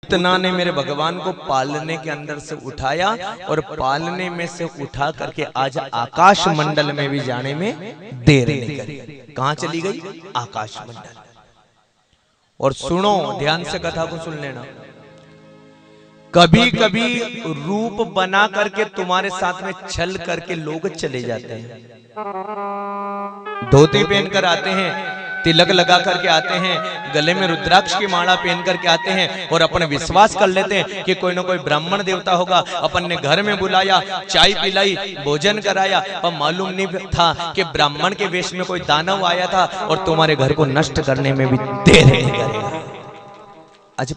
पूतना ने मेरे भगवान को पालने के अंदर से उठाया और पालने में से उठा करके आज आकाश मंडल में भी जाने में देर नहीं करी। कहां चली गई? आकाश मंडल। और सुनो, ध्यान से कथा को सुन लेना। कभी कभी रूप बना करके तुम्हारे साथ में छल करके लोग चले जाते हैं। धोती पहनकर आते हैं, तिलक लगा करके आते हैं, गले में रुद्राक्ष की माला पहन करके आते हैं और अपने विश्वास कर लेते हैं कि कोई ना कोई ब्राह्मण देवता होगा। अपन ने घर में बुलाया, चाय पिलाई, भोजन कराया, पर मालूम नहीं था कि ब्राह्मण के वेश में कोई दानव आया था और तुम्हारे घर को नष्ट करने में भी देर नहीं करेगा। आज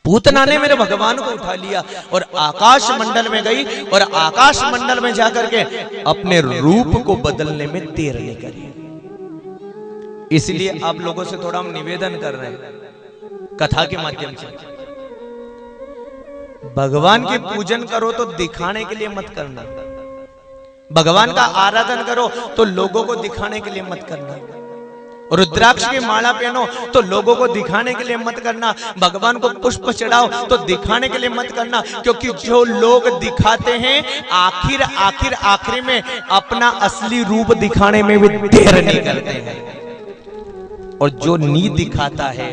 पूतना ने मेरे भगवान को उठा लिया और आकाश मंडल में गई और आकाश मंडल में जाकर के अपने रूप को बदलने में देर नहीं करी। इसलिए आप लोगों से थोड़ा हम निवेदन कर रहे हैं कथा के माध्यम से, भगवान की पूजन करो तो दिखाने के लिए मत करना। भगवान का आराधन करो तो लोगों को दिखाने के लिए मत करना। रुद्राक्ष की माला पहनो तो लोगों को दिखाने के लिए मत करना। भगवान को पुष्प चढ़ाओ तो दिखाने के लिए मत करना, क्योंकि जो लोग दिखाते हैं आखिर में अपना असली रूप दिखाने में भी देर नहीं करते हैं। और जो नी दिखाता है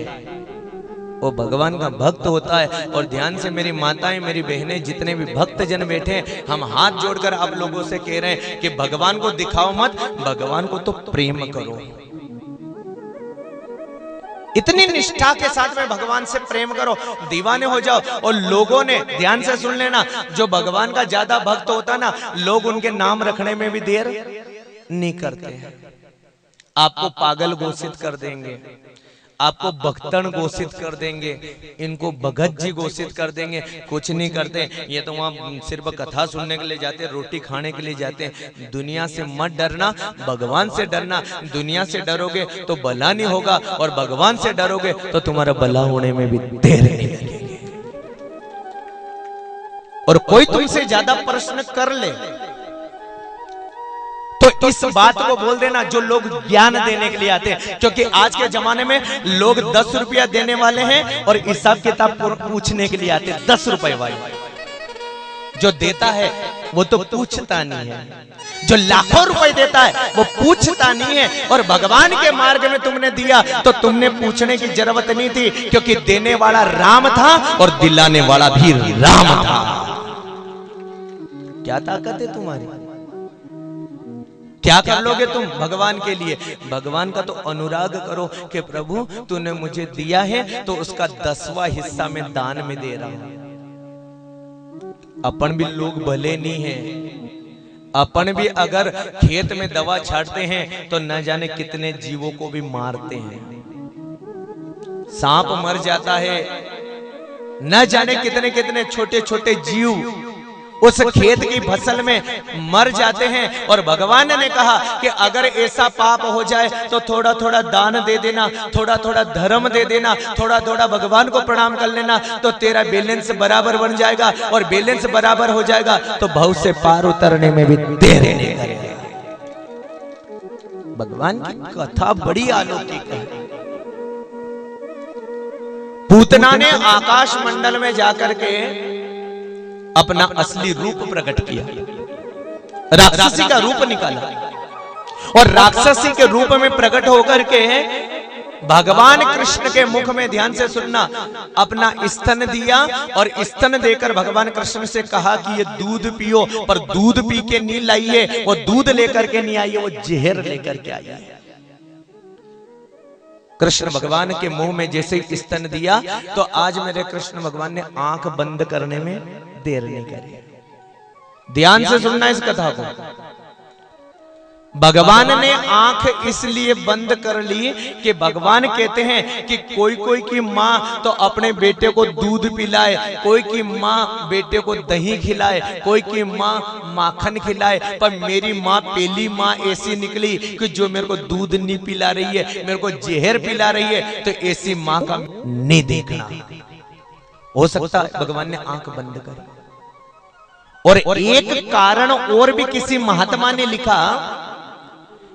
वो भगवान का भक्त होता है। और ध्यान से मेरी माताएं, मेरी बहनें, जितने भी भक्त जन बैठे हैं, हम हाथ जोड़कर आप लोगों से कह रहे हैं कि भगवान को दिखाओ मत, भगवान को तो प्रेम करो। इतनी निष्ठा के साथ में भगवान से प्रेम करो, दीवाने हो जाओ। और लोगों ने, ध्यान से सुन लेना, जो भगवान का ज्यादा भक्त होता ना, लोग उनके नाम रखने में भी देर नहीं करते हैं। आपको पागल घोषित कर देंगे, आपको भक्तन घोषित कर देंगे, इनको भगत जी घोषित कर देंगे, कुछ नहीं करते। ये तो वहां सिर्फ कथा सुनने के लिए जाते हैं, रोटी खाने के लिए जाते हैं। दुनिया से मत डरना, भगवान से डरना। दुनिया से डरोगे तो भला नहीं होगा, और भगवान से डरोगे तो तुम्हारा भला होने में भी देर नहीं लगेगी। और कोई तुमसे ज्यादा प्रश्न कर ले तो इस बात को बोल देना, जो लोग ज्ञान देने के लिए आते हैं। क्योंकि आज के जमाने में लोग 10 रुपया देने वाले हैं और हिसाब किताब पूछने के लिए आते हैं। 10 रुपए वाले जो देता है वो तो पूछता नहीं है, जो लाखों रुपए देता है वो पूछता नहीं है। और भगवान के मार्ग में तुमने दिया तो तुमने पूछने की जरूरत नहीं थी, क्योंकि देने वाला राम था और दिलाने वाला भी राम था। क्या ताकत है तुम्हारी? क्या कर लोगे तुम भगवान के लिए? भगवान का तो अनुराग करो कि प्रभु तूने मुझे दिया है तो उसका 10वां हिस्सा मैं दान में दे रहा हूं। अपन भी लोग भले नहीं हैं। अपन भी अगर खेत में दवा छाटते हैं तो न जाने कितने जीवों को भी मारते हैं। सांप मर जाता है, न जाने कितने कितने छोटे छोटे जीव उस खेत की फसल में मर जाते हैं। और भगवान ने कहा कि अगर ऐसा पाप हो जाए तो थोड़ा थोड़ा दान दे देना, थोड़ा थोड़ा धर्म दे देना, थोड़ा थोड़ा भगवान को प्रणाम कर लेना, तो तेरा बैलेंस बराबर बन जाएगा। और बैलेंस बराबर हो जाएगा तो भव से पार उतरने में भी देर नहीं करेगा। भगवान की कथा बड़ी अलौकिक है। पूतना ने आकाश मंडल में जाकर के अपना असली रूप प्रकट किया, राक्षसी का रूप निकाला। और राक्षसी के रूप में प्रकट होकर के भगवान कृष्ण के मुख में, ध्यान से सुनना, अपना स्तन दिया। और स्तन देकर भगवान कृष्ण से कहा कि ये दूध पियो। पर दूध पी के नहीं लाई है, वो दूध लेकर के नहीं आई है, वो जहर लेकर के आई है। कृष्ण भगवान के मुंह में जैसे स्तन दिया तो आज मेरे कृष्ण भगवान ने आंख बंद करने में देर नहीं करी। ध्यान से सुनना इस कथा को। भगवान ने आंख इसलिए बंद कर ली कि भगवान कहते हैं कि कोई कोई की माँ तो अपने बेटे को दूध पिलाए, कोई की माँ बेटे को दही खिलाए, कोई की माँ माखन खिलाए, पर मेरी माँ पहली माँ ऐसी निकली कि जो मेरे को दूध नहीं पिला रही है, मेरे को जहर पिला रही है, तो ऐसी माँ का नहीं देखना। हो सकता है भगवान ने आंख बंद कर। और एक कारण और भी किसी महात्मा ने लिखा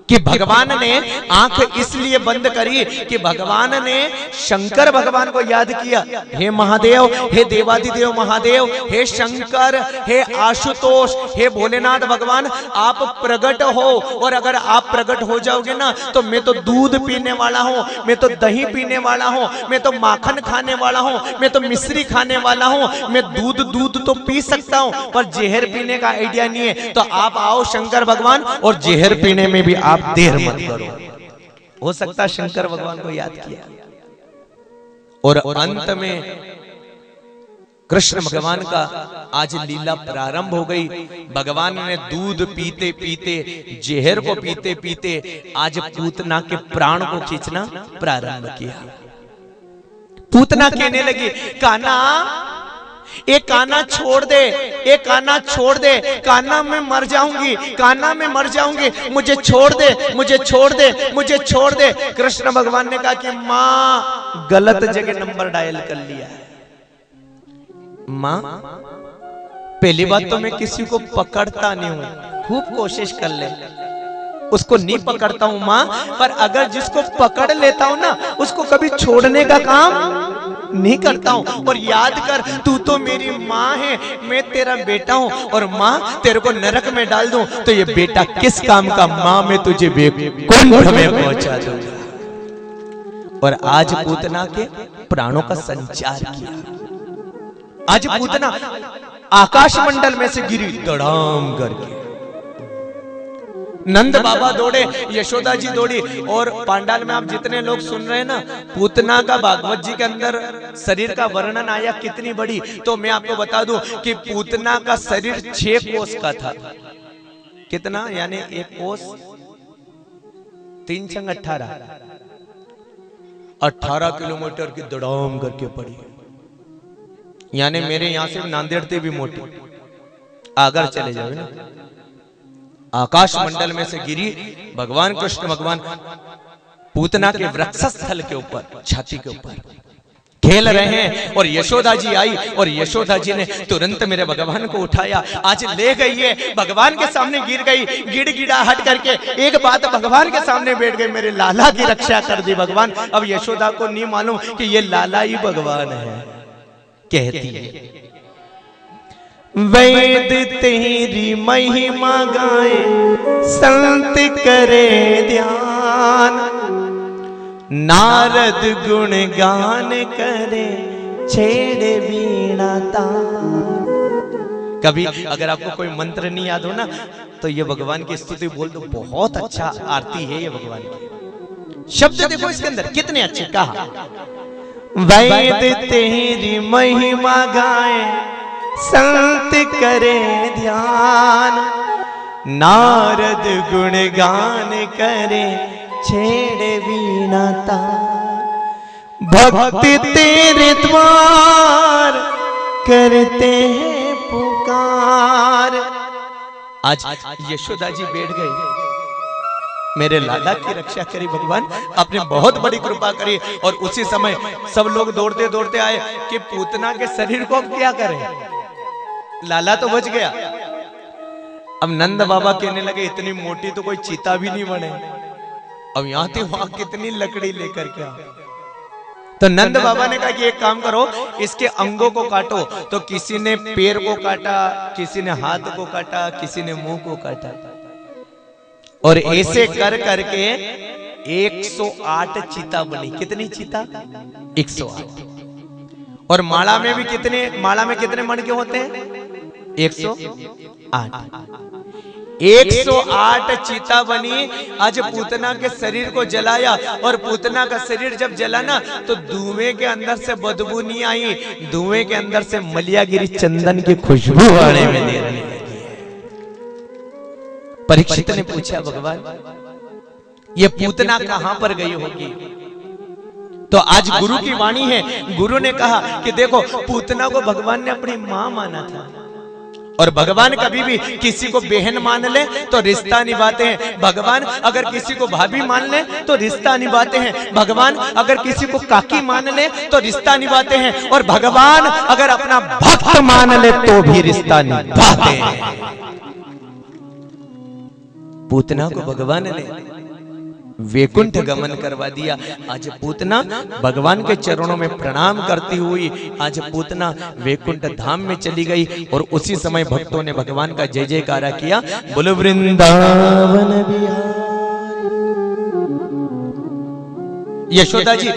कि भगवान ने आंख इसलिए बंद करी कि भगवान ने शंकर भगवान को याद किया। हे महादेव, हे देवादिदेव महादेव, हे शंकर, हे आशुतोष, हे भोलेनाथ भगवान, आप प्रकट हो। और अगर आप प्रकट हो जाओगे ना तो मैं तो दूध पीने वाला हूं, मैं तो दही पीने वाला हूं, मैं तो माखन खाने वाला हूं, मैं तो मिश्री खाने वाला हूं। मैं दूध तो पी सकता हूं पर जहर पीने का आइडिया नहीं है। तो आप आओ शंकर भगवान, और जहर पीने में भी आप देर मत करो। हो सकता शंकर भगवान को याद किया। और अंत में कृष्ण भगवान का आज लीला प्रारंभ हो गई। भगवान ने दूध पीते पीते, जहर को पीते पीते आज पूतना के प्राण को खींचना प्रारंभ किया। पूतना कहने लगी, कान्हा एक कान्हा छोड़ दे, एक कान्हा छोड़ दे, कान्हा मैं मर जाऊंगी, कान्हा मैं मर जाऊंगी, मुझे छोड़ दे, मुझे छोड़ दे, मुझे छोड़ दे। कृष्ण भगवान ने कहा कि मां गलत जगह नंबर डायल कर लिया है। मां, पहली बात तो मैं किसी को पकड़ता नहीं हूं, खूब कोशिश कर ले, उसको नहीं पकड़ता हूं मां, पर अगर जिसको पकड़ लेता हूं ना उसको कभी छोड़ने का काम नहीं करता हूं। और याद कर, तू तो मेरी मां है, मैं तेरा बेटा हूं, और मां तेरे को नरक में डाल दूं तो ये बेटा किस काम का? मां मैं तुझे कुंड में पहुंचा दूंगा। और आज पूतना के प्राणों का संचार किया। आज पूतना आकाश मंडल में से गिरी धड़ाम करके। नंद बाबा दौड़े, यशोदा जी दौड़ी, और पांडाल में आप जितने लोग सुन रहे हैं ना, पूतना का भागवत जी के अंदर शरीर का वर्णन आया कितनी बड़ी। तो मैं आपको बता दूं कि पूतना का शरीर 6 कोस का था। कितना? यानी 1 कोस 3 × 18 किलोमीटर की दौड़ाम करके पड़ी। यानी मेरे यहां से नांदेड़ से भी मोटी, अगर चले जाओ ना, आकाश मंडल में से गिरी। भगवान कृष्ण भगवान पूतना के वृक्षस्थल के ऊपर, छाती के ऊपर खेल रहे हैं। और यशोदा जी आई, और यशोदा जी ने तुरंत मेरे भगवान को उठाया, आज ले गई है, भगवान के सामने गिर गई, गिड़गिड़ाहट करके एक बात भगवान के सामने बैठ गई, मेरे लाला की रक्षा कर दी भगवान। अब यशोदा को नहीं मालूम कि ये लाला ही भगवान है। कहती है, वेद तेरी महिमा गाए, संत करे ध्यान, नारद गुण गान करे, छेड़े वीणा तान। कभी अगर आपको कोई मंत्र नहीं याद हो ना तो ये भगवान की स्तुति बोल दो, बहुत अच्छा आरती है ये भगवान की। शब्द देखो इसके अंदर कितने अच्छे कहा। वेद तेरी महिमा गाए, संत करे ध्यान, नारद गुण गान करे, छेड़े वीणा तान। भक्ति तेरे द्वार करते हैं पुकार। आज यशोदा जी बैठ गई, मेरे लाला की रक्षा करी भगवान, आपने बहुत बड़ी कृपा करी। और उसी समय सब लोग दौड़ते दौड़ते आए कि पूतना के शरीर को अब क्या करें, लाला तो बच गया। अब नंद बाबा कहने लगे, इतनी मोटी तो कोई चीता भी नहीं बने, अब यहां थी वहां कितनी लकड़ी लेकर क्या। तो नंद बाबा ने कहा कि एक काम करो, इसके अंगों को काटो। तो किसी ने पैर को काटा, किसी ने हाथ को काटा, किसी ने मुंह को काटा, और ऐसे कर करके 108 चीता बनी। कितनी चीता? 108। और माला में भी कितने, माला में कितने मणके होते हैं? 108। 108 चीता बनी। आज पूतना के शरीर को जलाया, और पूतना का शरीर जब जला ना तो धुएं के अंदर से बदबू नहीं आई, धुएं के अंदर से मलियागिरी चंदन की खुशबू आने में दे रही है। परीक्षित ने पूछा, भगवान ये पूतना कहां पर गई होगी? तो आज गुरु की वाणी है। गुरु ने कहा कि देखो, पूतना को भगवान ने अपनी मां माना था, और भगवान कभी भी किसी को बहन मान ले तो रिश्ता निभाते हैं। भगवान अगर किसी को भाभी मान ले तो रिश्ता निभाते हैं। भगवान अगर किसी को काकी मान ले तो रिश्ता निभाते हैं। और भगवान अगर अपना भक्त मान ले तो भी रिश्ता निभाते हैं। पूतना को भगवान ने वैकुंठ गमन करवा दिया। आज पूतना भगवान के चरणों में प्रणाम करती हुई आज पूतना वैकुंठ धाम में चली गई। और उसी समय भक्तों ने भगवान का जय जयकारा किया, बोलो वृंदावन बिहारी। यशोदा जी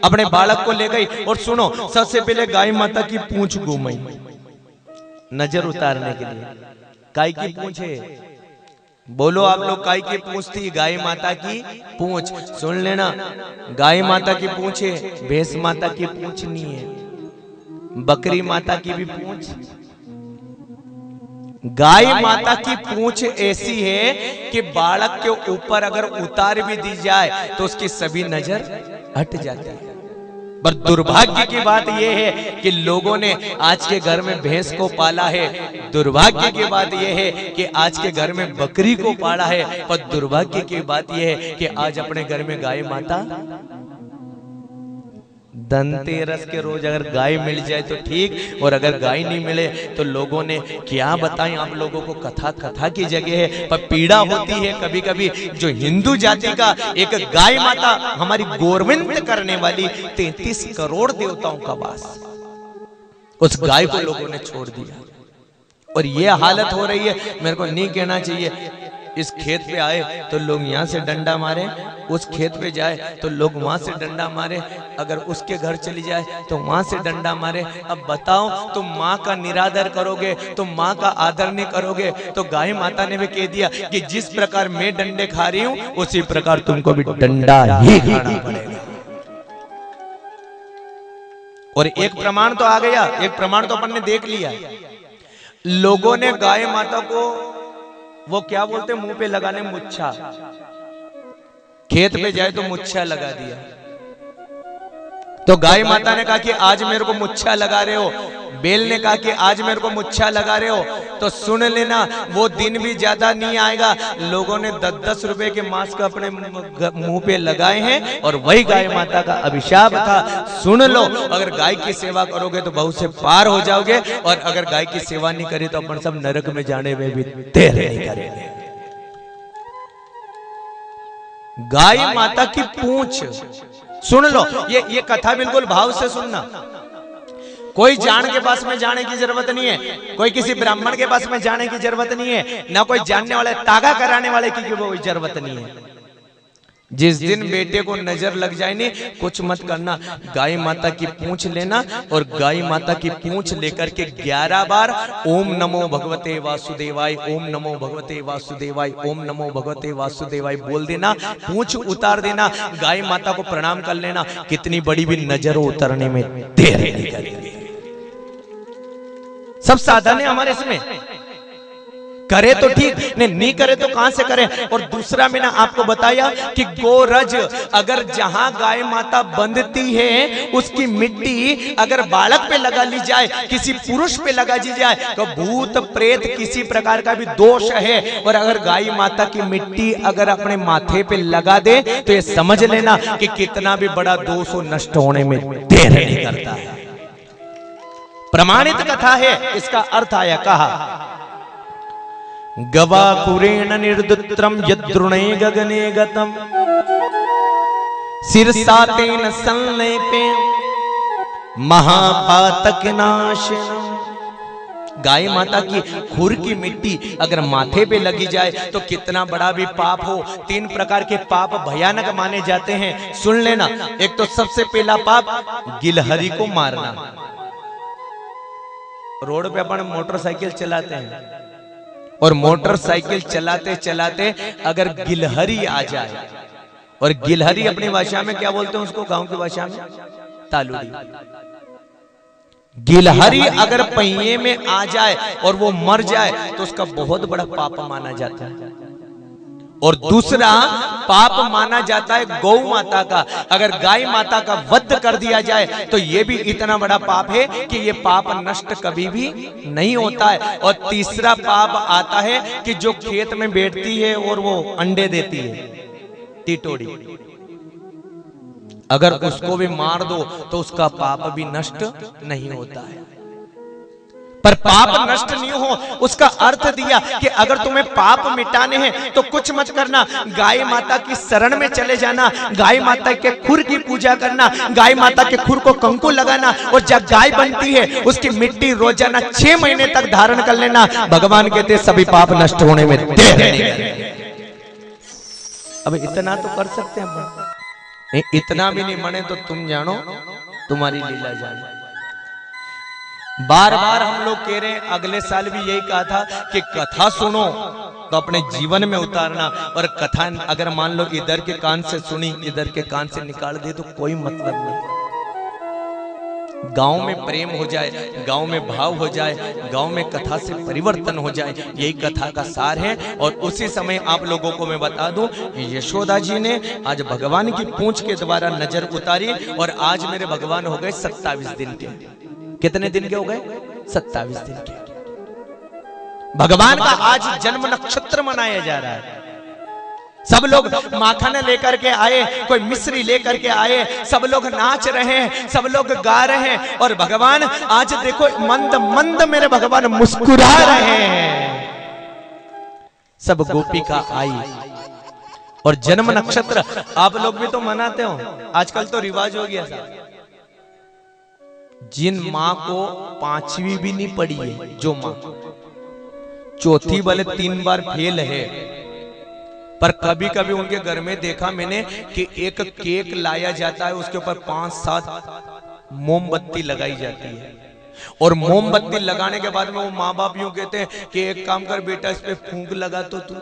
अपने बालक को ले गई और सुनो, सबसे पहले गाय माता की पूंछ घूमाई नजर उतारने के लिए। गाय की पूंछ है, बोलो आप लोग, गाय की पूंछ थी, गाय माता की पूंछ। सुन लेना, गाय माता की पूंछ है, भैंस माता की पूंछ नहीं है, बकरी माता की भी पूंछ। गाय माता की पूंछ ऐसी है कि बालक के ऊपर अगर उतार भी दी जाए तो उसकी सभी नजर हट जाती है। पर दुर्भाग्य की बात यह है कि लोगों ने आज के घर में भैंस को पाला है, दुर्भाग्य की बात यह है कि आज के घर में बकरी को पाला है, पर दुर्भाग्य की बात यह है कि आज अपने घर में गाय माता। धनतेरस के रोज अगर गाय मिल जाए तो ठीक, और अगर गाय नहीं मिले तो लोगों ने क्या बताएं आप लोगों को, कथा की जगह है। पर पीड़ा होती है कभी कभी, जो हिंदू जाति का एक गाय माता हमारी गौरविंद करने वाली 33 करोड़ देवताओं का वास, उस गाय को लोगों ने छोड़ दिया। और ये हालत हो रही है, मेरे को नहीं कहना चाहिए। इस खेत पे आए तो लोग यहाँ से डंडा मारे, उस खेत पे जाए तो लोग वहां से डंडा मारे, अगर उसके घर चली जाए तो वहां से डंडा मारे। अब बताओ, तुम माँ का निरादर करोगे, तुम माँ का आदर नहीं करोगे, तो गाय माता ने भी कह दिया कि जिस प्रकार मैं डंडे खा रही हूं उसी प्रकार तुमको भी डंडा ही खाना पड़ेगा। और एक प्रमाण तो आ गया, एक प्रमाण तो अपन ने देख लिया। लोगों ने गाय माता को वो क्या बोलते मुंह पे लगाने, मुच्छा। खेत पे जाए तो मुच्छा लगा दिया। तो गाय माता ने कहा कि आज मेरे को मुच्छा लगा रहे हो, बैल ने कहा कि आज मेरे को मुच्छा लगा रहे हो। तो सुन लेना, वो दिन भी ज्यादा नहीं आएगा, लोगों ने 10-10 रुपए के मास्क अपने मुंह पे लगाए हैं, और वही गाय माता का अभिशाप था। सुन लो, अगर गाय की सेवा करोगे तो बहुत से पार हो जाओगे, और अगर गाय की सेवा नहीं करी तो अपन सब नरक में जाने में भी देर नहीं करेंगे। गाय माता की पूंछ, सुन लो, ये कथा बिल्कुल भाव से सुनना। कोई जान के पास में जाने की जरूरत नहीं है, कोई किसी ब्राह्मण के पास में जाने की जरूरत नहीं है, ना कोई जानने वाले तागा कराने वाले की कोई जरूरत नहीं है। जिस दिन बेटे को नजर लग जाए नहीं, कुछ मत करना, गाय माता की पूंछ लेना, और गाय माता की पूंछ लेकर के 11 बार ओम नमो भगवते वासुदेवाय, ओम नमो भगवते वासुदेवाय, ओम नमो भगवते वासुदेवाय बोल देना, पूंछ उतार देना, गाय माता को प्रणाम कर लेना। कितनी बड़ी भी नजर उतरने में देर नहीं करेंगे। सब साधन है हमारे इसमें, करे तो ठीक, नहीं करे तो कहां से करे। और दूसरा मैंने आपको बताया कि गोरज, अगर जहां गाय माता बंधती है उसकी मिट्टी अगर बालक पे लगा ली जाए, किसी पुरुष पे लगा दी जाए, तो भूत प्रेत किसी प्रकार का भी दोष है। और अगर गाय माता की मिट्टी अगर अपने माथे पे लगा दे तो ये समझ लेना कि कितना भी बड़ा दोष हो, नष्ट होने में देर नहीं करता है। प्रमाणित कथा है, इसका अर्थ आया कहा, गवाकुरेण निर्दुत्रम यद्रुणे गगने गतम सिरसातेन संलेपे महापातक नाशनम। गाय माता की खुर की मिट्टी अगर माथे पे लगी जाए तो कितना बड़ा भी पाप हो, 3 प्रकार के पाप भयानक माने जाते हैं। सुन लेना, एक तो सबसे पहला पाप गिलहरी को मारना। रोड पे अपन मोटरसाइकिल चलाते हैं, और मोटरसाइकिल चलाते चलाते अगर गिलहरी आ जाए, और गिलहरी अपनी भाषा में क्या बोलते हैं उसको, गांव की भाषा में तालुड़ी। गिलहरी अगर पहिए में आ जाए और वो मर जाए तो उसका बहुत बड़ा पाप माना जाता है। और दूसरा पाप माना जाता है गौ माता का, अगर गाय माता का वध कर दिया जाए तो ये भी इतना बड़ा पाप है कि ये पाप नष्ट कभी भी नहीं होता है। और तीसरा पाप आता है कि जो खेत में बैठती है और वो अंडे देती है, टिटोड़ी, अगर उसको भी मार दो तो उसका पाप भी नष्ट नहीं होता है। पर पाप नष्ट नहीं हो उसका अर्थ दिया कि अगर तुम्हें पाप मिटाने हैं तो कुछ मत करना, गाय माता की शरण में चले जाना, गाय माता के खुर की पूजा करना, गाय माता के खुर को कंकु लगाना, और जब गाय बनती है उसकी मिट्टी रोजाना 6 महीने तक धारण कर लेना। भगवान कहते सभी पाप नष्ट होने में देर नहीं। अब इतना तो कर सकते हैं, इतना भी नहीं माने तो तुम जानो तुम्हारी लीला जाने। बार बार हम लोग कह रहे हैं, अगले साल भी यही कहा था कि कथा सुनो तो अपने जीवन में उतारना, और कथा अगर मान लो इधर के कान से सुनी इधर के कान से निकाल दे तो कोई मतलब नहीं। गांव में प्रेम हो जाए, गांव में भाव हो जाए, गांव में कथा से परिवर्तन हो जाए, यही कथा का सार है। और उसी समय आप लोगों को मैं बता दूं, यशोदा जी ने आज भगवान की पूंछ के द्वारा नजर उतारी, और आज मेरे भगवान हो गए 27 दिन के। कितने दिन के हो गए? 27 दिन के। भगवान का आज जन्म नक्षत्र मनाया जा रहा है। सब लोग माखन लेकर के आए, कोई मिश्री लेकर के आए, सब लोग नाच रहे हैं, सब लोग गा रहे हैं, और भगवान आज देखो मंद मंद मेरे भगवान मुस्कुरा रहे हैं। सब गोपिका आई, और जन्म नक्षत्र आप लोग भी तो मनाते हो, आजकल तो रिवाज हो गया था। जिन माँ को 5वीं भी नहीं पड़ी है, जो माँ चौथी वाले 3 बार फेल है, पर कभी कभी उनके घर में देखा मैंने कि एक केक लाया जाता है, उसके ऊपर 5-7 मोमबत्ती लगाई जाती है, और मोमबत्ती लगाने के बाद में वो माँ बाप यूं कहते हैं कि एक काम कर बेटा इस पे फूंक लगा तो तू।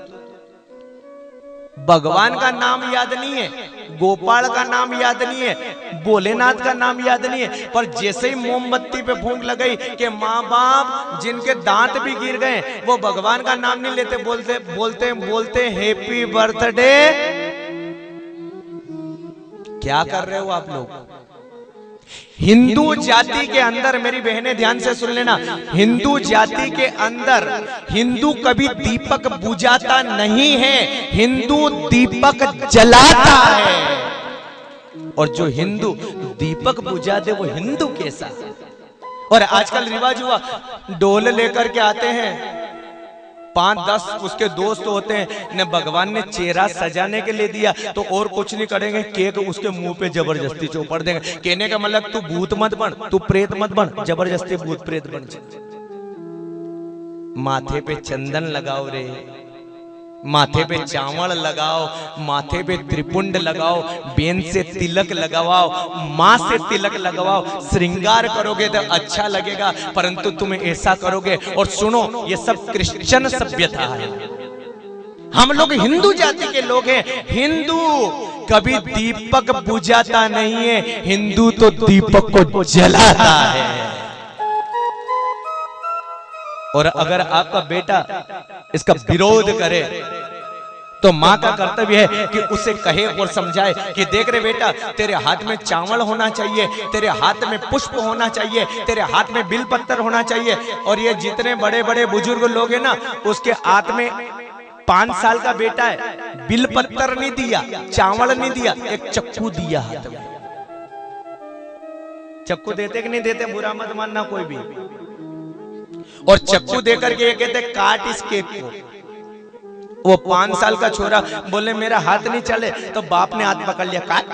भगवान का नाम याद नहीं है, गोपाल का नाम याद नहीं है, भोलेनाथ का नाम याद नहीं है, पर जैसे ही मोमबत्ती पे फूंक लगाई कि माँ बाप जिनके दांत भी गिर गए वो भगवान का नाम नहीं लेते, बोलते बोलते बोलते हैप्पी बर्थडे। क्या कर रहे हो आप लोग? हिंदू जाति के अंदर, मेरी बहनें ध्यान से सुन लेना, हिंदू जाति के अंदर हिंदू कभी दीपक बुझाता नहीं है, हिंदू दीपक जलाता है। और जो हिंदू दीपक बुझा दे वो हिंदू कैसा? और आजकल रिवाज हुआ, डोल लेकर के आते हैं, 5-10 उसके दोस्त होते हैं, ने भगवान ने चेहरा सजाने के लिए दिया तो और कुछ नहीं करेंगे, केक उसके मुंह पे जबरदस्ती चौपड़ देंगे। कहने का मतलब तू भूत मत बन, तू प्रेत मत बन, जबरदस्ती भूत प्रेत बन जा। माथे पे चंदन लगाओ रे, माथे पे चावल लगाओ, माथे पे त्रिपुंड लगाओ, बेन से तिलक लगवाओ, माँ से तिलक लगवाओ, श्रृंगार करोगे तो अच्छा लगेगा, परंतु तुम ऐसा करोगे। और सुनो, ये सब क्रिश्चियन सभ्यता है, हम लोग हिंदू जाति के लोग हैं। हिंदू कभी दीपक बुझाता नहीं है, हिंदू तो दीपक को जलाता है। और अगर आपका बेटा इसका विरोध करे तो माँ का कर्तव्य है कि उसे कहे और समझाए कि देख रे बेटा, तेरे हाथ में चावल होना चाहिए, तेरे हाथ में पुष्प होना चाहिए, तेरे हाथ में बिल पत्तर होना चाहिए। और ये जितने बड़े बड़े बुजुर्ग लोग हैं ना, उसके हाथ में 5 साल का बेटा है, बिल पत्तर नहीं दिया, चावल नहीं दिया, एक चक्कू दिया हाथ में। चक्कू देते कि नहीं देते, बुरा मत मानना कोई भी। और चक्कू देकर के ये कहते काट इस केक को। वो 5 साल का छोरा बोले मेरा हाथ नहीं चले, तो बाप ने हाथ पकड़ लिया, काट।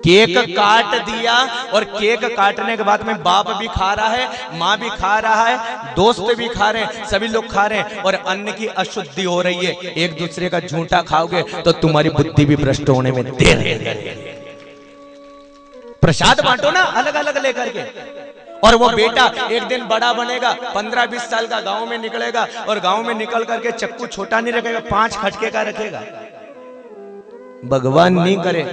केक काट दिया, और केक काटने के बाद में बाप भी खा रहा है, माँ भी खा रहा है, दोस्त भी खा रहे हैं, सभी लोग खा रहे हैं, और अन्न की अशुद्धि हो रही है। एक दूसरे का झूठा खाओगे तो तुम्हारी बुद्धि भी भ्रष्ट होने में देर है। प्रसाद बांटो ना अलग अलग लेकर के। और वो बेटा एक दिन बड़ा बनेगा, 15-20 साल का, गांव में निकलेगा, और गांव में निकल करके चक्कू छोटा नहीं रखेगा, 5 खटके का रखेगा। भगवान नहीं करे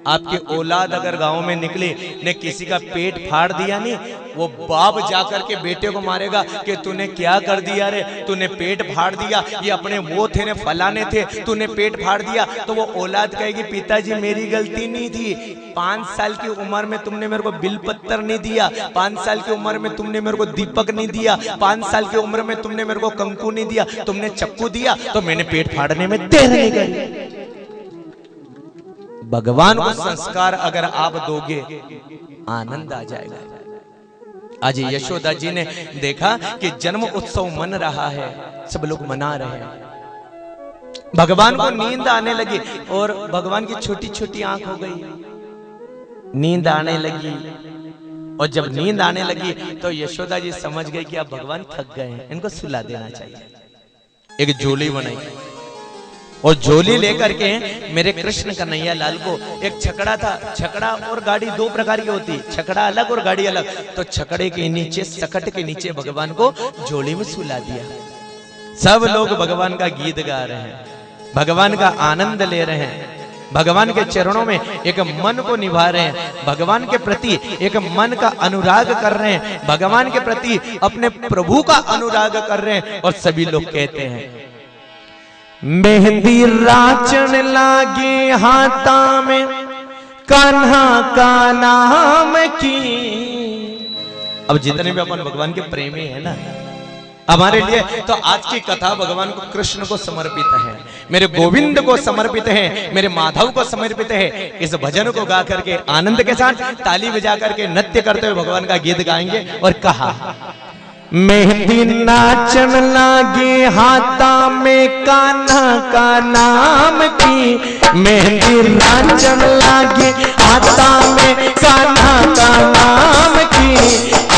आपकी औलाद अगर गांव में निकली ने किसी का पेट फाड़ दिया नहीं, वो बाप जाकर के बेटे को मारेगा कि तूने क्या कर दिया रे, तूने पेट फाड़ दिया, ये अपने वो थे ने फलाने थे, तूने पेट फाड़ दिया। तो वो औलाद कहेगी पिताजी मेरी गलती नहीं थी, 5 साल की उम्र में तुमने मेरे को बिल पत्तर नहीं दिया, 5 साल की उम्र में तुमने मेरे को दीपक नहीं दिया, 5 साल की उम्र में तुमने मेरे को कंकु नहीं दिया, तुमने चक्कू दिया तो मैंने पेट फाड़ने में देर नहीं करी। भगवान को संस्कार अगर आप दोगे, आनंद आ जाएगा। आज यशोदा जी ने देखा कि जन्म उत्सव मन रहा है, सब लोग मना रहे हैं। भगवान को नींद आने लगी और भगवान की छोटी छोटी आंख हो गई, नींद आने लगी। और जब नींद आने लगी तो यशोदा जी समझ गई कि अब भगवान थक गए हैं, इनको सुला देना चाहिए। एक झोली बनाई और झोली लेकर के मेरे कृष्ण कन्हैया लाल को, एक छकड़ा था, छकड़ा और गाड़ी दो प्रकार की होती, छकड़ा अलग और गाड़ी अलग, तो छकड़े के नीचे, सकट के नीचे भगवान को झोली में सुला दिया। सब लोग भगवान का गीत गा रहे हैं, भगवान का आनंद ले रहे हैं, भगवान के चरणों में एक मन को निभा रहे हैं, भगवान के प्रति एक मन का अनुराग कर रहे हैं, भगवान के प्रति अपने प्रभु का अनुराग कर रहे हैं। और सभी लोग कहते हैं, मेहंदी राचन लागे हाथा में कान्हा का नाम की। अब जितने भी अपन भगवान के प्रेमी है ना, हमारे लिए तो आज की कथा भगवान को, कृष्ण को समर्पित है, मेरे गोविंद को समर्पित है, मेरे माधव को समर्पित है। इस भजन को गा करके आनंद के साथ ताली बजा करके नृत्य करते हुए भगवान का गीत गाएंगे। और कहा, मेहंदी नाचन लागे हाथा में कान्हा का नाम की, मेहंदी नाचन लागे हाथा में कान्हा का नाम की।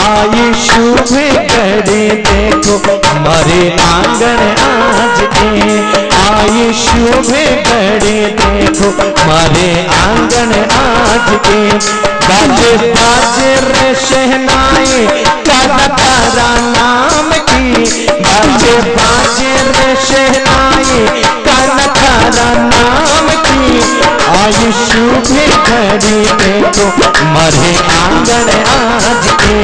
आई शुभ घड़ी देखो हमारे आंगन आज के, आई शुभ घड़ी देखो हमारे आंगन आज के। बाजे बाजे रे शहनाई काला तारा नाम की, बाजे बाजे रे शहनाई काला तारा नाम की। आई शुभ घड़ी देखो हमारे आंगन आज के।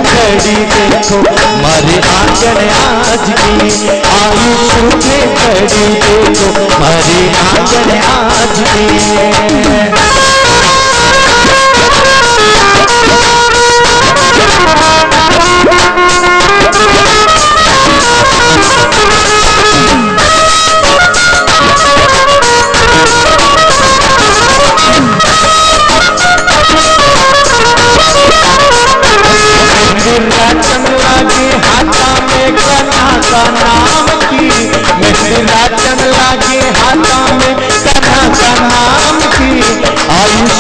घड़ी देखो मारे आंगन आज की, आयुष में घड़ी देखो मारे आंगन आज की। नाम की, नाचन लागे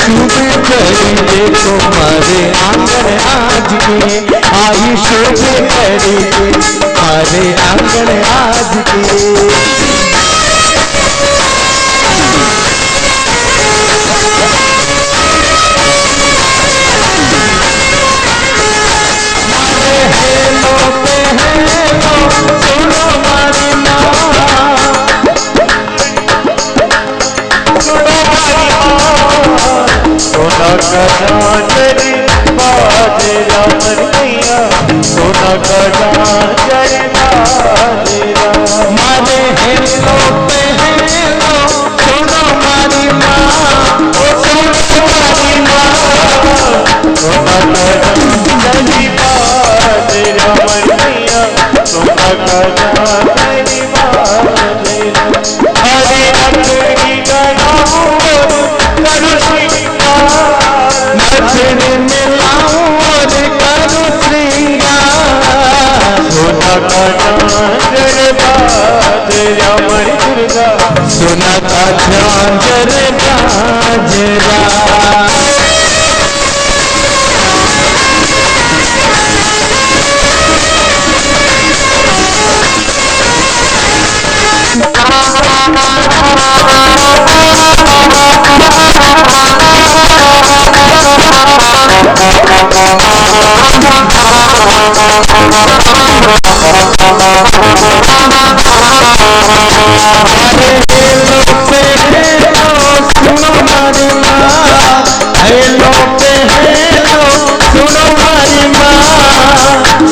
शुभ घड़ी देखो मारे आंगन आज के, आई शुभ घड़ी देखो मारे आंगन आज के। सोना का झांझर मारे हेलो पे हेलो सुनो मारी माँ, सुनो मारी माँ। सोना का झांझर बाजेरा मैया, सोना का झांझर बाजेरा। हरे रंग गलाऊं करूं श्रृंगार, नथनी मिलाऊं और करूं श्रृंगार। सोना का झांझर बाजेरा मरी दुर्गा, सोना का झांझर बाजेरा।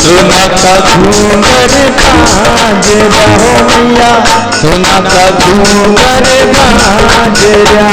सोना का घूंघर बाजेरा हो मैया, सोना का घूंघर बाजेरा।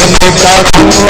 सोने का घूंघर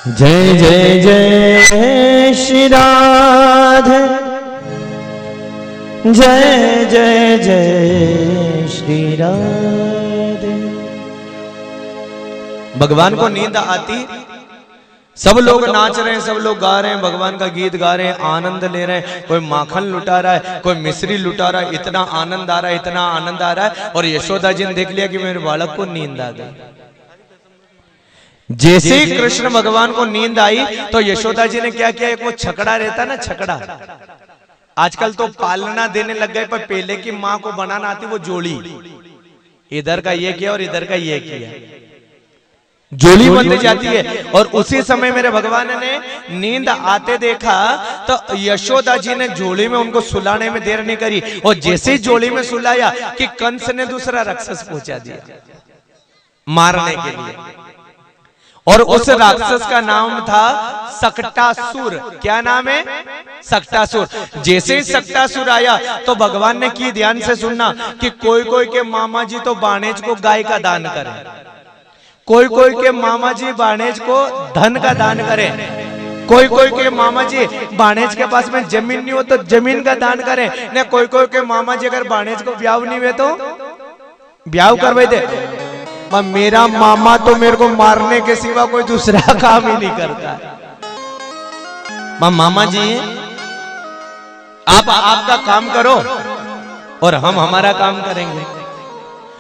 जय जय जय श्री राधे, जय जय जय श्री राधे। भगवान को नींद आती सब लोग नाच रहे हैं, सब लोग गा रहे हैं, भगवान का गीत गा रहे हैं, आनंद ले रहे हैं। कोई माखन लुटा रहा है, कोई मिश्री लुटा रहा है। इतना आनंद आ रहा है, इतना आनंद आ रहा है। और यशोदा जी ने देख लिया कि मेरे बालक को नींद आ गई। जैसे ही कृष्ण भगवान को नींद आई तो यशोदा जी ने क्या किया, एक वो छकड़ा रहता ना, छकड़ा, आजकल तो पालना देने लग गए, पर पहले की माँ को बनाना आती वो जोड़ी, इधर का ये किया और इधर का ये किया, जोड़ी बनती जाती है। और उसी समय मेरे भगवान ने नींद आते देखा तो यशोदा जी ने जोड़ी में उनको सुलाने में देर नहीं करी, और जैसे ही जोड़ी में सुलाया कि कंस ने दूसरा राक्षस पहुंचा दिया मारने के लिए। और उस राक्षस का नाम था सक्टासुर। क्या नाम है? सक्टासुर। जैसे ही सक्टासुर आया तो भगवान ने की, ध्यान से सुनना, कि कोई कोई के मामा जी तो बाणेज को गाय का दान करें, कोई कोई के मामा जी बाणेज को धन का दान करें, कोई कोई के मामा जी बाणेज के पास में जमीन नहीं हो तो जमीन का दान करें, न कोई कोई के मामा जी अगर बाणेज को ब्याह नहीं हुए तो ब्याह करवाई दे। मेरा मामा तो मेरे को मारने के सिवा कोई दूसरा काम ही नहीं करता है। मामा जी आप आपका काम करो और हम हमारा काम करेंगे।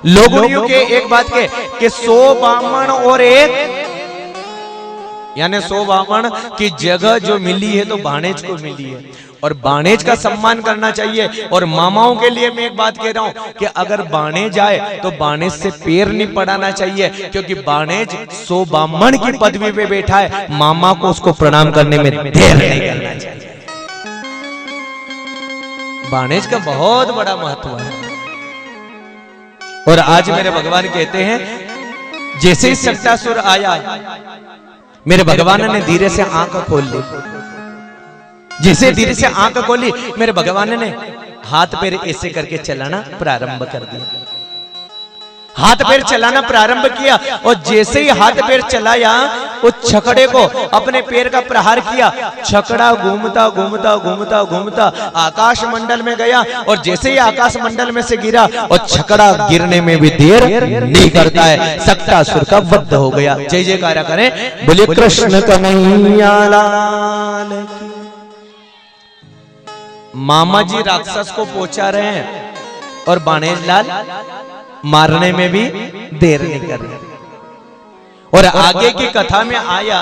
लोगों के एक बात के 100 ब्राह्मण और एक, यानी 100 ब्राह्मण की जगह जो मिली है तो बाणेज को मिली है, और बाणेज का सम्मान करना चाहिए। और मामाओं के लिए मैं एक बात कह रहा हूं कि अगर बाणेज आए तो बाणेज से पैर नहीं पड़ाना चाहिए, क्योंकि बाणेज 100 ब्राह्मण की पदवी पे बैठा है, मामा को उसको प्रणाम करने में देर नहीं करना चाहिए। बाणेज का बहुत बड़ा महत्व है। और आज मेरे भगवान कहते हैं, जैसे ही सक्टासुर आया मेरे भगवान ने धीरे से आंख खोल ली। जैसे धीरे से आंख खोली मेरे भगवान ने हाथ पैर ऐसे करके चलाना प्रारंभ कर दिया। हाथ पैर चलाना प्रारंभ किया, और जैसे ही हाथ पैर चलाया उस छकड़े को अपने पैर का प्रहार किया। छकड़ा घूमता घूमता घूमता घूमता आकाश मंडल में गया, और जैसे ही आकाश मंडल में से गिरा, और छकड़ा गिरने में भी देर नहीं करता है, सक्टासुर का वध हो गया। जय जयकारा करें, बोलिए कृष्ण कन्हैया लाल की। मामा जी राक्षस को पहुंचा रहे हैं और बाणेज लाल मारने में भी देर नहीं कर रहे। और आगे की कथा में आया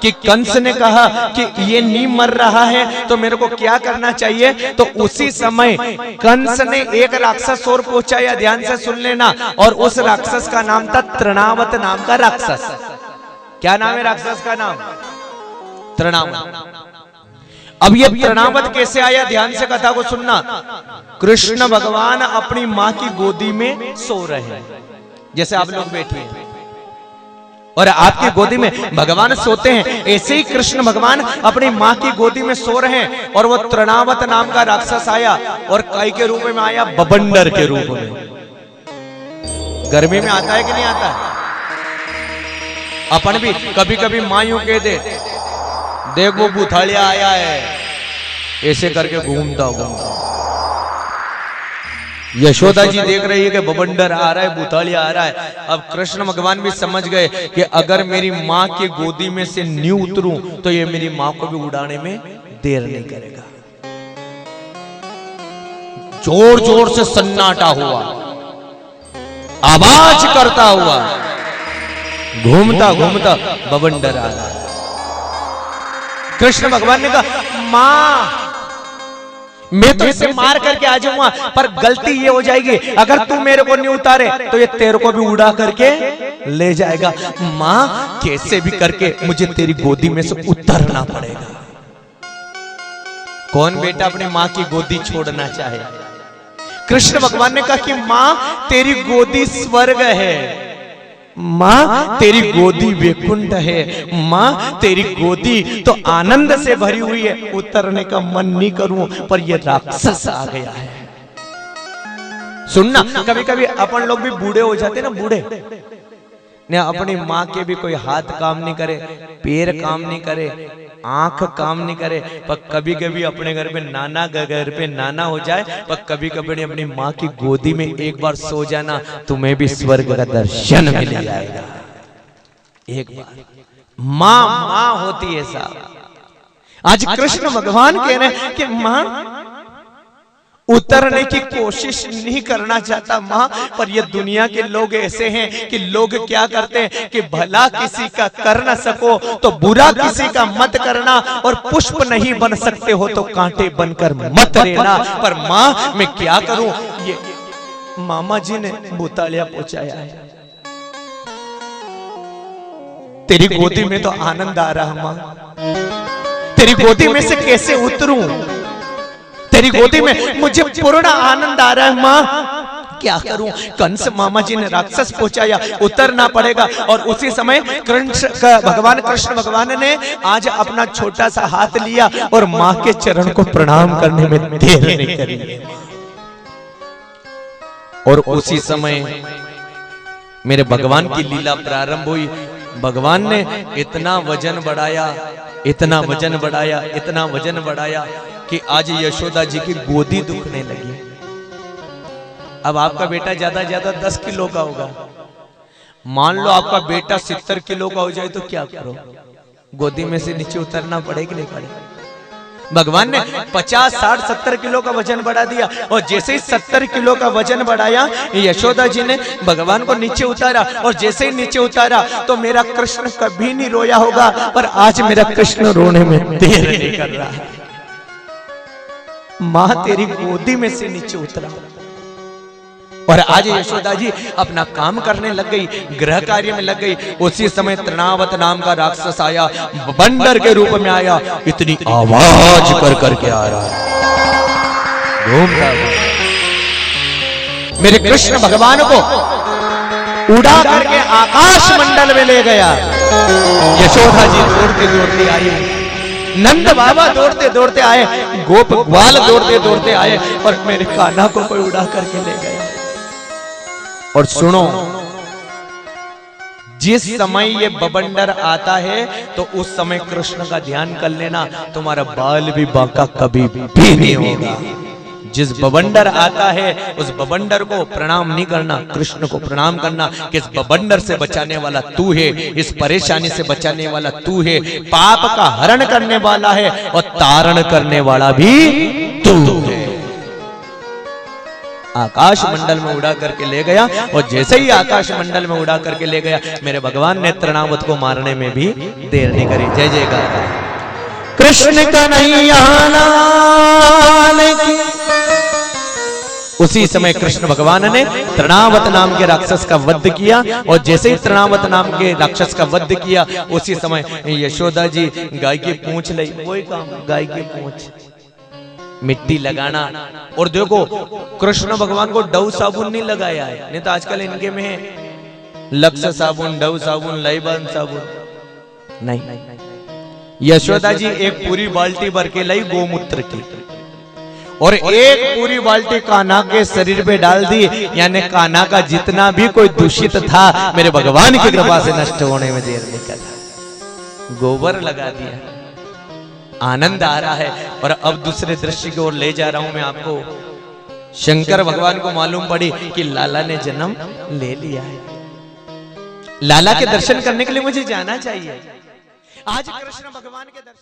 कि कंस ने कहा कि ये नहीं मर रहा है तो मेरे को क्या करना चाहिए। तो उसी समय कंस ने एक राक्षस और पहुंचाया, ध्यान से सुन लेना, और उस राक्षस का नाम था तृणावत नाम का राक्षस। क्या नाम है राक्षस का नाम? तृणावत। अब ये तृणावत कैसे आया, ध्यान से कथा को सुनना। कृष्ण भगवान अपनी मां की गोदी में सो रहे हैं, जैसे आप लोग बैठे हैं और आपकी गोदी में भगवान सोते हैं, ऐसे ही कृष्ण भगवान अपनी मां की गोदी में सो रहे हैं। और वो तृणावत नाम का राक्षस आया, और काय के रूप में आया? बबंडर के रूप में। गर्मी में आता है कि नहीं आता है? अपन भी कभी कभी मां यूं कह दे, देख वो बुथालिया आया है, ऐसे करके घूमता घूमता। यशोदा जी देख रही है कि बबंडर आ रहा है, बुथालिया आ रहा है। अब कृष्ण भगवान भी समझ गए कि अगर मेरी मां की गोदी में से न्यू उतरूं तो ये मेरी मां को भी उड़ाने में देर नहीं करेगा। जोर जोर से सन्नाटा हुआ, आवाज करता हुआ घूमता घूमता बबंडर आ रहा है। कृष्ण भगवान ने कहा, मां मैं तो इसे मार करके आ जाऊंगा, पर गलती ये हो जाएगी, अगर तू मेरे को नहीं उतारे तो ये तेरे को भी उड़ा करके ले जाएगा। मां कैसे भी करके मुझे तेरी गोदी में से उतरना पड़ेगा। कौन बेटा अपनी मां की गोदी छोड़ना चाहे? कृष्ण भगवान ने कहा कि मां तेरी गोदी स्वर्ग है, मां तेरी गोदी वैकुंठ है, मां तेरी गोदी तो आनंद से भरी हुई है, उतरने का मन नहीं करूं पर ये राक्षस आ गया है। सुनना, कभी कभी अपन लोग भी बूढ़े हो जाते ना, बूढ़े ने अपनी मां के भी कोई हाथ काम नहीं करे, पैर काम नहीं करे, आंख काम नहीं करे, पर कभी कभी अपने घर पे नाना हो जाए, पर कभी कभी अपनी मां की गोदी में एक बार सो जाना, तुम्हें भी स्वर्ग का दर्शन मिल जाएगा। एक बार मां मां होती है साहब। आज कृष्ण भगवान कह रहे हैं कि मां उतरने की कोशिश नहीं करना चाहता मां, पर ये दुनिया के लोग ऐसे हैं कि लोग क्या करते हैं कि भला किसी का कर न सको तो बुरा किसी का मत करना, और पुष्प नहीं बन सकते हो तो कांटे बनकर मत रहना। पर मां मैं क्या करूं, ये मामा जी ने भूतालिया पहुंचाया है। तेरी गोदी में तो आनंद आ रहा मां, तेरी गोदी में से कैसे उतरूं, तेरी गोदी में मुझे पूर्ण आनंद आ रहा है मां, क्या करूं। कंस मामा जी ने राक्षस पहुंचाया, उतरना पड़ेगा। और उसी समय भगवान कृष्ण भगवान ने आज अपना छोटा सा हाथ लिया और मां के चरण को प्रणाम करने में देर नहीं करी। और उसी समय मेरे भगवान की लीला प्रारंभ हुई। भगवान ने इतना वजन बढ़ाया, इतना वजन बढ़ाया, इतना वजन बढ़ाया कि आज यशोदा जी की गोदी दुखने लगी। अब आपका बेटा ज्यादा ज्यादा 10 किलो का होगा, मान लो आपका बेटा 70 किलो का हो जाए तो क्या करो, गोदी में से नीचे उतरना पड़े कि नहीं पड़े। भगवान ने 50, 60, 70 किलो का वजन बढ़ा दिया, और जैसे ही 70 किलो का वजन बढ़ाया यशोदा जी ने भगवान को नीचे उतारा, और जैसे ही नीचे उतारा तो मेरा कृष्ण कभी नहीं रोया होगा, पर आज मेरा कृष्ण रोने में देर नहीं कर रहा है। मां तेरी गोदी में से नीचे उतरा, और आज यशोदा जी अपना काम करने लग गई, गृह कार्य में लग गई। उसी समय तृणावत नाम का राक्षस आया, बंदर के रूप में आया, इतनी आवाज कर करके आ रहा है, घूमता मेरे कृष्ण भगवान को उड़ा करके आकाश मंडल में ले गया। यशोदा जी दौड़ते दौड़ते आई, नंद बाबा दौड़ते दौड़ते आए, गोप ग्वाल दौड़ते दौड़ते आए, और मेरे कान्हा को कोई उड़ा करके ले गया। और सुनो, जिस समय ये बवंडर आता है तो उस समय कृष्ण का ध्यान कर लेना, तुम्हारा बाल भी बांका कभी भी नहीं होगा। जिस बवंडर आता है उस बवंडर को प्रणाम नहीं करना, कृष्ण को प्रणाम करना कि इस बवंडर से बचाने वाला तू है, इस परेशानी से बचाने वाला तू है, पाप का हरण करने वाला है और तारण करने वाला भी तू है। आकाश मंडल में उड़ा करके ले गया, और जैसे ही आकाश मंडल में उड़ा करके ले गया मेरे भगवान ने तृणावत को मारने में भी देर नहीं करी। जय जयकार कृष्ण कन्हैया लाल की। उसी समय कृष्ण भगवान ने तृणावत नाम के राक्षस का वध किया, और जैसे ही तृणावत नाम के राक्षस का वध किया उसी समय यशोदा जी गाय की पूंछ ली, वही काम, गाय की पूंछ मिट्टी लगाना। और देखो कृष्ण भगवान को डव साबुन नहीं लगाया है, नहीं तो आजकल इनके में है लक्स साबुन, डव साबुन, लाइबान साबुन, नहीं। यशोदा जी एक पूरी बाल्टी भर के लाई गोमूत्र की, और एक पूरी बाल्टी कान्हा के शरीर पे डाल दी, यानी कान्हा का जितना भी कोई दूषित था मेरे भगवान की कृपा से नष्ट होने में देर नहीं करा, गोबर लगा दिया। आनंद आ रहा है। और अब दूसरे दृश्य की ओर ले जा रहा हूं मैं आपको। शंकर भगवान को मालूम पड़ी कि लाला ने जन्म ले लिया है, लाला के दर्शन करने के लिए मुझे जाना चाहिए। आज कृष्ण भगवान के दर्शन